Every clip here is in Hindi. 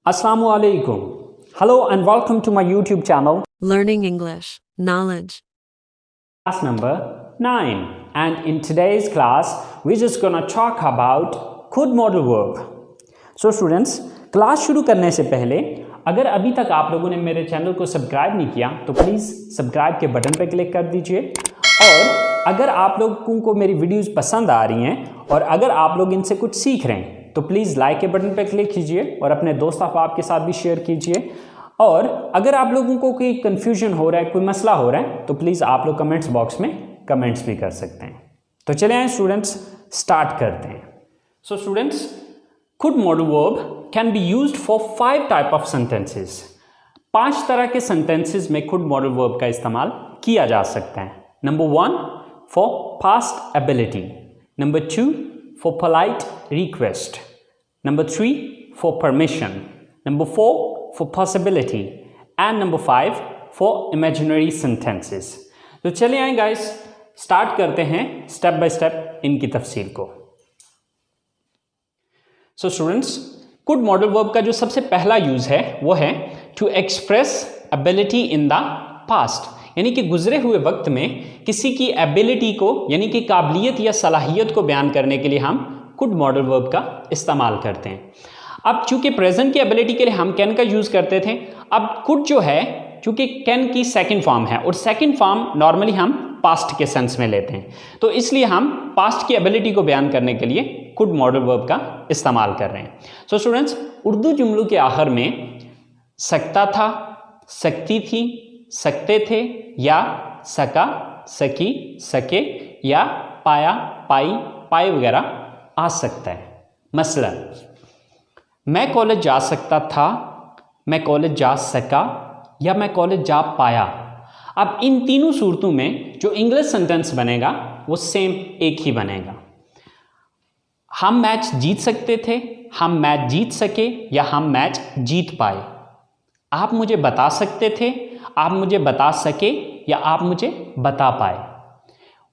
Assalamualaikum. Hello and welcome to my YouTube channel, Learning English, Knowledge. class number 9. And in today's class, we're just gonna talk about could modal verb. So students, class शुरू करने से पहले अगर अभी तक आप लोगों ने मेरे चैनल को सब्सक्राइब नहीं किया तो प्लीज़ सब्सक्राइब के बटन पर क्लिक कर दीजिए। और अगर आप लोगों को मेरी वीडियोस पसंद आ रही हैं और अगर आप लोग इनसे कुछ सीख रहे हैं तो प्लीज़ लाइक के बटन पर क्लिक कीजिए और अपने दोस्त अहबाब के साथ भी शेयर कीजिए। और अगर आप लोगों को कोई कन्फ्यूजन हो रहा है, कोई मसला हो रहा है तो प्लीज़ आप लोग कमेंट्स बॉक्स में कमेंट्स भी कर सकते हैं। तो चले आए स्टूडेंट्स, स्टार्ट करते हैं। So students, could modal verb can be used for 5 type of sentences. 5 तरह के sentences में could modal verb का इस्तेमाल किया जा सकता है। Number 1 for past ability, Number 2 for polite request, Number 3 for permission, Number 4 for possibility, and Number 5 for imaginary sentences. तो चलिए आए गाइस, स्टार्ट करते हैं स्टेप बाय स्टेप इनकी तफसील को। So students, could modal verb का जो सबसे पहला यूज है वो है to express ability in the past, यानी कि गुजरे हुए वक्त में किसी की एबिलिटी को यानी कि काबिलियत या सलाहियत को बयान करने के लिए हम कुड मॉडल वर्ब का इस्तेमाल करते हैं। अब चूंकि प्रेजेंट की एबिलिटी के लिए हम कैन का यूज करते थे, अब कुड जो है चूंकि कैन की सेकंड फॉर्म है और सेकंड फॉर्म नॉर्मली हम पास्ट के सेंस में लेते हैं, तो इसलिए हम पास्ट की एबिलिटी को बयान करने के लिए कुड मॉडल वर्ब का इस्तेमाल कर रहे हैं। सो स्टूडेंट्स, उर्दू जुमलों के आखिर में सकता था, सकती थी, सकते थे या सका, सकी, सके या पाया, पाई, पाए वगैरह आ सकता है। मसलन मैं कॉलेज जा सकता था, मैं कॉलेज जा सका या मैं कॉलेज जा पाया। अब इन तीनों सूरतों में जो इंग्लिश सेंटेंस बनेगा वो सेम एक ही बनेगा। हम मैच जीत सकते थे, हम मैच जीत सके या हम मैच जीत पाए। आप मुझे बता सकते थे, आप मुझे बता सके या आप मुझे बता पाए।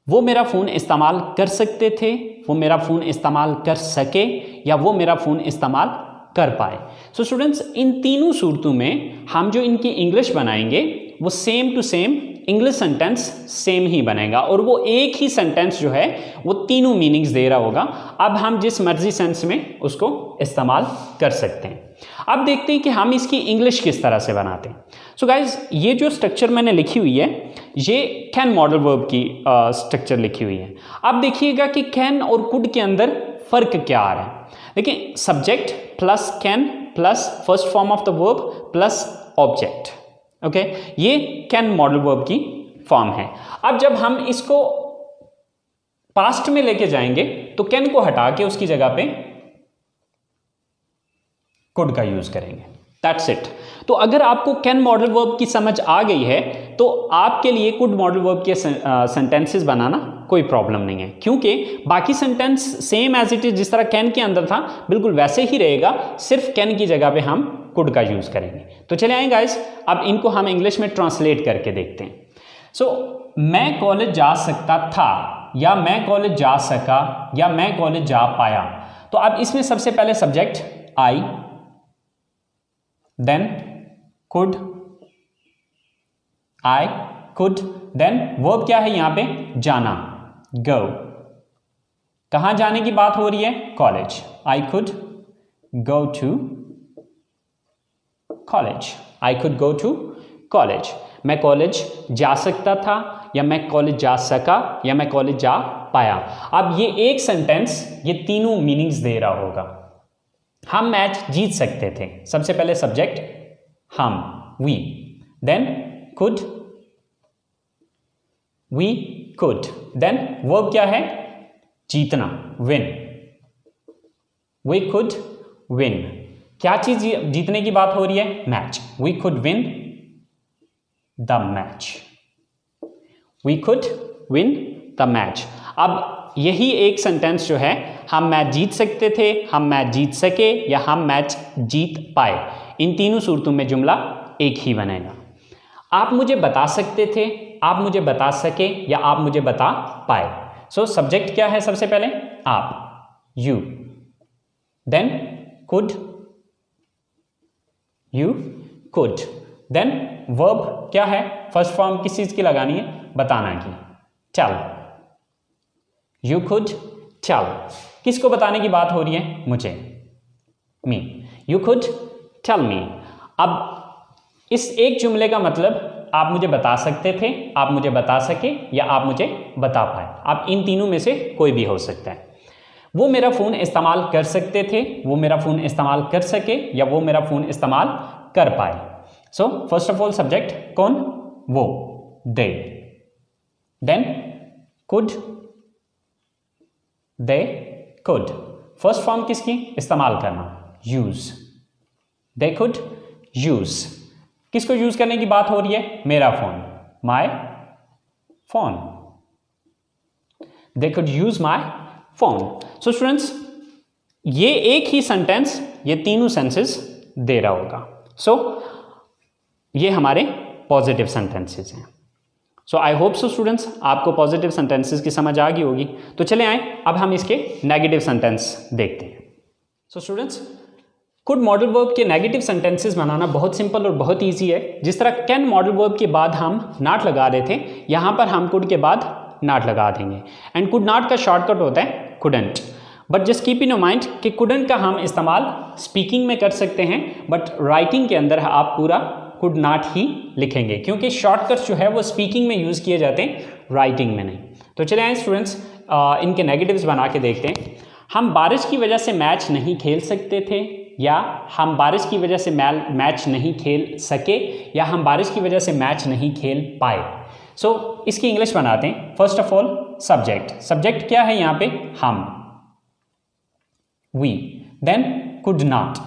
वो मेरा फ़ोन इस्तेमाल कर सकते थे, वो मेरा फ़ोन इस्तेमाल कर सके या वो मेरा फ़ोन इस्तेमाल कर पाए। सो स्टूडेंट्स, इन तीनों सूरतों में हम जो इनकी इंग्लिश बनाएंगे वो same to same English sentence same ही बनेगा और वो एक ही सेंटेंस जो है वो तीनों मीनिंग्स दे रहा होगा। अब हम जिस मर्जी सेंस में उसको इस्तेमाल कर सकते हैं। अब देखते हैं कि हम इसकी इंग्लिश किस तरह से बनाते हैं। सो गाइज, ये जो स्ट्रक्चर मैंने लिखी हुई है ये कैन मॉडल वर्ब की स्ट्रक्चर लिखी हुई है। अब देखिएगा कि कैन और कुड के अंदर फ़र्क क्या आ रहा है। देखिए, subject plus can plus first form of the verb plus object, okay, ये कैन मॉडल वर्ब की फॉर्म है। अब जब हम इसको पास्ट में लेके जाएंगे तो कैन को हटा के उसकी जगह पे कुड का यूज करेंगे। That's it. तो अगर आपको कैन मॉडल वर्ब की समझ आ गई है तो आपके लिए कुड मॉडल वर्ब के सेंटेंसेस बनाना कोई प्रॉब्लम नहीं है, क्योंकि बाकी sentence same as it is जिस तरह कैन के अंदर था बिल्कुल वैसे ही रहेगा, सिर्फ कैन की जगह पे हम कुड का यूज करेंगे। तो चले आए गाइस, अब इनको हम इंग्लिश में ट्रांसलेट करके देखते हैं। सो मैं कॉलेज जा सकता था या मैं कॉलेज जा सका या मैं कॉलेज जा पाया। तो अब इसमें सबसे पहले subject I, then could, I could, then verb क्या है यहां पे, जाना, गो। कहां जाने की बात हो रही है, college. I could go to college, I could go to college. मैं कॉलेज जा सकता था या मैं कॉलेज जा सका या मैं कॉलेज जा पाया। अब ये एक सेंटेंस ये तीनों मीनिंग्स दे रहा होगा। हम मैच जीत सकते थे, सबसे पहले सब्जेक्ट हम, we, then could, we could, then verb क्या है, जीतना, विन, वी कुड विन। क्या चीज जीतने की बात हो रही है, match. We could win the match, we could win the match. अब यही एक सेंटेंस जो है, हम मैच जीत सकते थे, हम मैच जीत सके या हम मैच जीत पाए, इन तीनों सूरतों में जुमला एक ही बनेगा। आप मुझे बता सकते थे, आप मुझे बता सके या आप मुझे बता पाए। सो सब्जेक्ट क्या है, सबसे पहले आप, you, then could, you could. Then verb क्या है, फर्स्ट फॉर्म किस चीज की लगानी है, बताना की, टेल। यू कुड टेल, किसको बताने की बात हो रही है, मुझे, me. You could tell me. अब इस एक जुमले का मतलब आप मुझे बता सकते थे, आप मुझे बता सके, या आप मुझे बता पाए। आप इन तीनों में से कोई भी हो सकता है। वो मेरा फ़ोन इस्तेमाल कर सकते थे, वो मेरा फ़ोन इस्तेमाल कर सके, या वो मेरा फ़ोन इस्तेमाल कर पाए। So first of all subject कौन, वो, they. Then could, they could. First form किसकी, इस्तेमाल करना, यूज। दे कुड यूज, किसको यूज करने की बात हो रही है, मेरा फोन, my phone. They could use my phone. So students, ये एक ही सेंटेंस ये तीनों सेंसेस दे रहा होगा। सो ये हमारे पॉजिटिव सेंटेंसेस हैं। So I hope so students, आपको पॉजिटिव सेंटेंसेस की समझ आ गई होगी। तो चले आए अब हम इसके नेगेटिव सेंटेंस देखते हैं। सो स्टूडेंट्स, कुड मॉडल वर्ब के नेगेटिव सेंटेंसेस बनाना बहुत सिंपल और बहुत इजी है। जिस तरह कैन मॉडल वर्ब के बाद हम नॉट लगा रहे थे, यहाँ पर हम कुड के बाद नॉट लगा देंगे। एंड कुड नॉट का शॉर्टकट होता है couldn't. But just keep in mind कि कुडंट का हम इस्तेमाल स्पीकिंग में कर सकते हैं, बट राइटिंग के अंदर आप पूरा कुड नॉट ही लिखेंगे, क्योंकि शॉर्टकट्स जो है वो स्पीकिंग में यूज़ किए जाते हैं, राइटिंग में नहीं। तो चले आए स्टूडेंट्स, इनके नेगेटिव्स बना के देखते हैं। हम बारिश की वजह से मैच नहीं खेल सकते थे, या हम बारिश की वजह से मैच नहीं खेल सके, या हम बारिश की वजह से मैच नहीं खेल पाए। सो इसकी इंग्लिश बनाते हैं। First of all subject, subject क्या है यहाँ पे, हम, we. Then could not,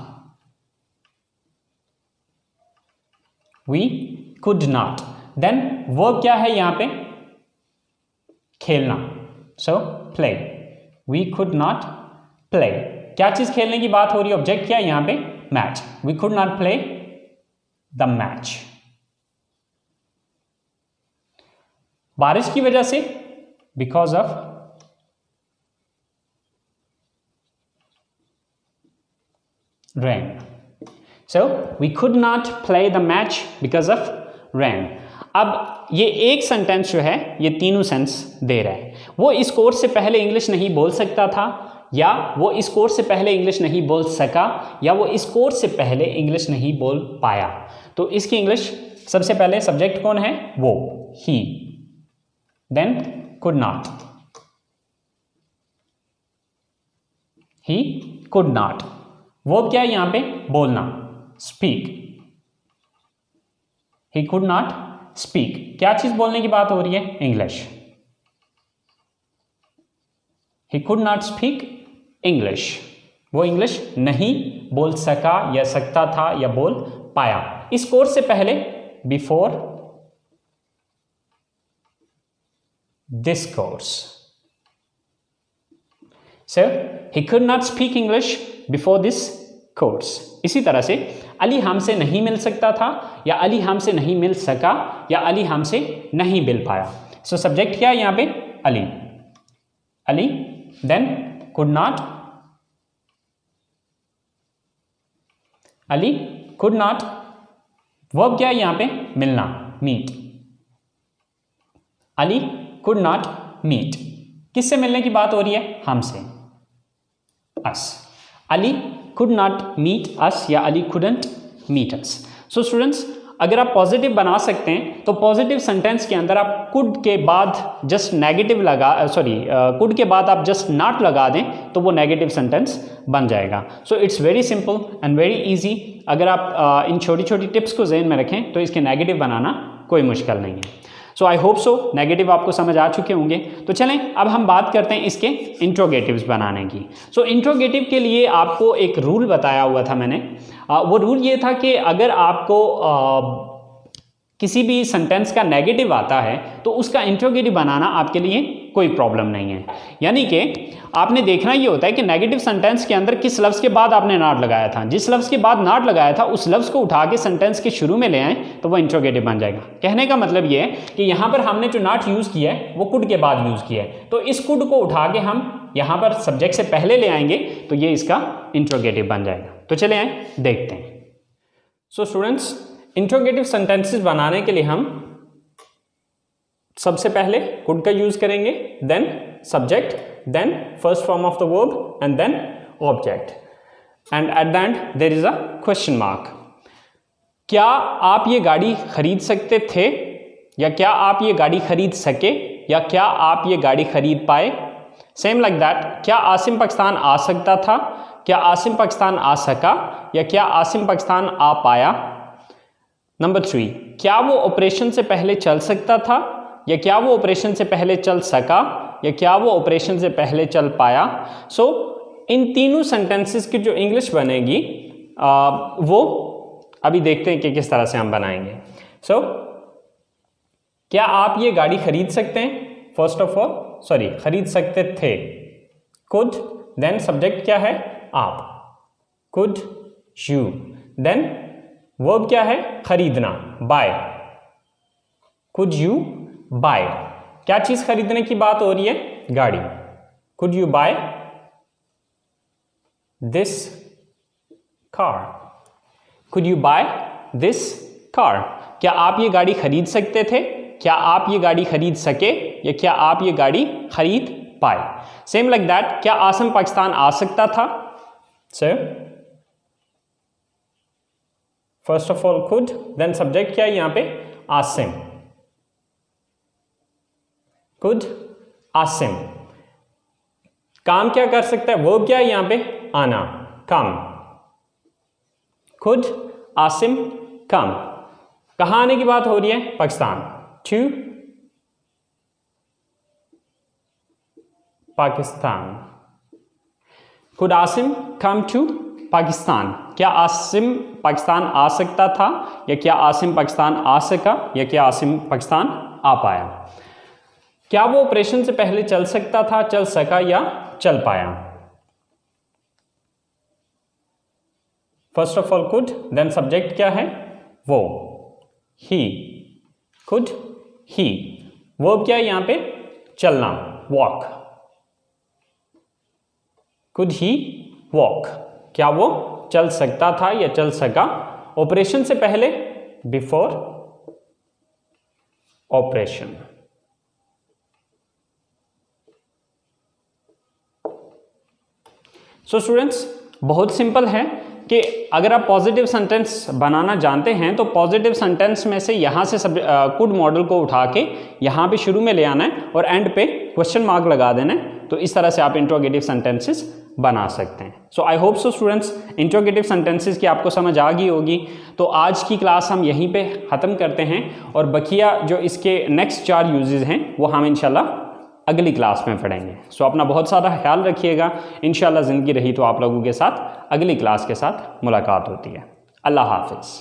we could not. Then verb क्या है यहाँ पे, खेलना, so play. We could not play, क्या चीज खेलने की बात हो रही है, ऑब्जेक्ट क्या है यहाँ पे, match. We could not play the match. बारिश की वजह से, because of rain. So we could not play the match because of rain. अब ये एक सेंटेंस जो है ये तीनों सेंस दे रहा है। वो इस कोर्स से पहले इंग्लिश नहीं बोल सकता था, या वो इस कोर्स से पहले इंग्लिश नहीं बोल सका, या वो इस कोर्स से पहले इंग्लिश नहीं बोल पाया। तो इसकी इंग्लिश सबसे पहले सब्जेक्ट कौन है, वो, he. Then could not, he could not. वो क्या है यहाँ पे, बोलना, speak. He could not speak, क्या चीज बोलने की बात हो रही है, English. He could not speak English, वो इंग्लिश नहीं बोल सका, या सकता था, या बोल पाया। इस कोर्स से पहले, before this course. So he could not speak English before this course. इसी तरह से अली हमसे नहीं मिल सकता था, या अली हमसे नहीं मिल सका, या अली हमसे नहीं मिल पाया। सो सब्जेक्ट क्या है यहाँ पे, Ali, Ali. Then could not, Ali could not. Verb क्या है यहाँ पे, मिलना, meet. Ali could not meet, किससे मिलने की बात हो रही है, हमसे, us. Ali could not meet us, या Ali couldn't meet us. So students, अगर आप पॉजिटिव बना सकते हैं तो पॉजिटिव सेंटेंस के अंदर आप कुड के बाद जस्ट नेगेटिव कुड के बाद आप जस्ट नॉट लगा दें तो वो नेगेटिव सेंटेंस बन जाएगा। So it's very simple and very easy. अगर आप इन छोटी छोटी टिप्स को ज़हन में रखें तो इसके नेगेटिव बनाना कोई मुश्किल नहीं है। सो आई होप सो नेगेटिव आपको समझ आ चुके होंगे। तो चलें अब हम बात करते हैं इसके इंट्रोगेटिव्स बनाने की। सो इंट्रोगेटिव के लिए आपको एक रूल बताया हुआ था मैंने। वो रूल ये था कि अगर आपको किसी भी सेंटेंस का नेगेटिव आता है तो उसका इंट्रोगेटिव बनाना आपके लिए कोई प्रॉब्लम नहीं है। यानी कि आपने देखना ये होता है कि नेगेटिव सेंटेंस के अंदर किस लफ्ज़ के बाद आपने नॉट लगाया था। जिस लफ्ज़ के बाद नॉट लगाया था उस लफ्ज़ को उठा के सेंटेंस के शुरू में ले आएँ तो वो इंट्रोगेटिव बन जाएगा। कहने का मतलब ये है कि यहाँ पर हमने जो नॉट यूज़ किया है वो कुड के बाद यूज़ किया है, तो इस कुड को उठा के हम यहाँ पर सब्जेक्ट से पहले ले आएंगे तो ये इसका इंट्रोगेटिव बन जाएगा। तो चले आए देखते हैं। सो स्टूडेंट्स, इंट्रोगेटिव सेंटेंसेस बनाने के लिए हम सबसे पहले कुड का यूज करेंगे, then subject, then first form of the verb and then object, and at the end there is a question mark. क्या आप ये गाड़ी खरीद सकते थे, या क्या आप ये गाड़ी खरीद सके, या क्या आप ये गाड़ी खरीद पाए। सेम लाइक दैट, क्या आसिम पाकिस्तान आ सकता था, क्या आसिम पाकिस्तान आ सका, या क्या आसिम पाकिस्तान आ पाया। नंबर 3, क्या वो ऑपरेशन से पहले चल सकता था, या क्या वो ऑपरेशन से पहले चल सका, या क्या वो ऑपरेशन से पहले चल पाया। सो इन तीनों सेंटेंसेस की जो इंग्लिश बनेगी वो अभी देखते हैं कि किस तरह से हम बनाएंगे। सो क्या आप ये गाड़ी खरीद सकते हैं, फर्स्ट ऑफ ऑल, सॉरी खरीद सकते थे, कुड, देन सब्जेक्ट क्या है, आप, कुड यू, देन वर्ब क्या है, खरीदना, बाय, कुड यू बाय। क्या चीज खरीदने की बात हो रही है, गाड़ी, could you buy this car, could you buy this car. क्या आप ये गाड़ी खरीद सकते थे, क्या आप ये गाड़ी खरीद सके, या क्या आप ये गाड़ी खरीद पाए। सेम लाइक दैट, क्या आसिम पाकिस्तान आ सकता था, सो फर्स्ट ऑफ ऑल खुद, देन सब्जेक्ट क्या है यहां पे, आसिम, खुद आसिम। काम क्या कर सकता है, वर्ब क्या है यहां पे, आना, कम, खुद आसिम कम। कहां आने की बात हो रही है, पाकिस्तान, टू पाकिस्तान, खुद आसिम कम टू पाकिस्तान। क्या आसिम पाकिस्तान आ सकता था, या क्या आसिम पाकिस्तान आ सका, या क्या आसिम पाकिस्तान आ पाया। क्या वो ऑपरेशन से पहले चल सकता था, चल सका, या चल पाया। First of all could, then subject क्या है, वो, ही, कुड ही, वर्ब क्या है यहां पे, चलना, वॉक, कुड ही वॉक। क्या वो चल सकता था या चल सका, ऑपरेशन से पहले, बिफोर ऑपरेशन। सो स्टूडेंट्स, बहुत सिंपल है कि अगर आप पॉजिटिव सेंटेंस बनाना जानते हैं तो पॉजिटिव सेंटेंस में से यहाँ से कुड मॉडल को उठा के यहाँ पे शुरू में ले आना है और एंड पे क्वेश्चन मार्क लगा देना है। तो इस तरह से आप इंट्रोगेटिव सेंटेंसेस बना सकते हैं। So I hope so students, interrogative sentences की आपको समझ आ गई होगी। तो आज की क्लास हम यहीं पे ख़त्म करते हैं और बकिया जो इसके नेक्स्ट 4 यूजेस हैं वो हम इंशाल्लाह अगली क्लास में पढ़ेंगे। सो अपना बहुत सारा ख्याल रखिएगा। इंशाल्लाह ज़िंदगी रही तो आप लोगों के साथ अगली क्लास के साथ मुलाकात होती है। अल्लाह हाफिज़।